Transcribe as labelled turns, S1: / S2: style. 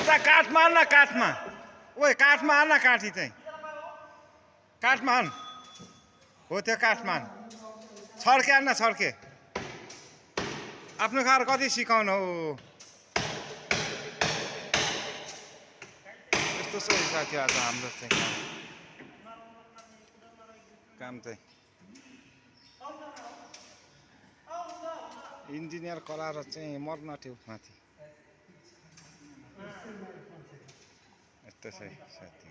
S1: यता काठमा आन न काठमा ओए काठमा आन न काठी चाहिँ काठमा आन हो त्यो काठमा आन छड्के आन न छड्के आफ्नो कार कति सिकाउनु हो यस्तो छ साथी आज हाम्रो चाहिँ काम चाहिँ इन्जिनियर कराएर चाहिँ मर्न थियो माथि यस्तो छ साथी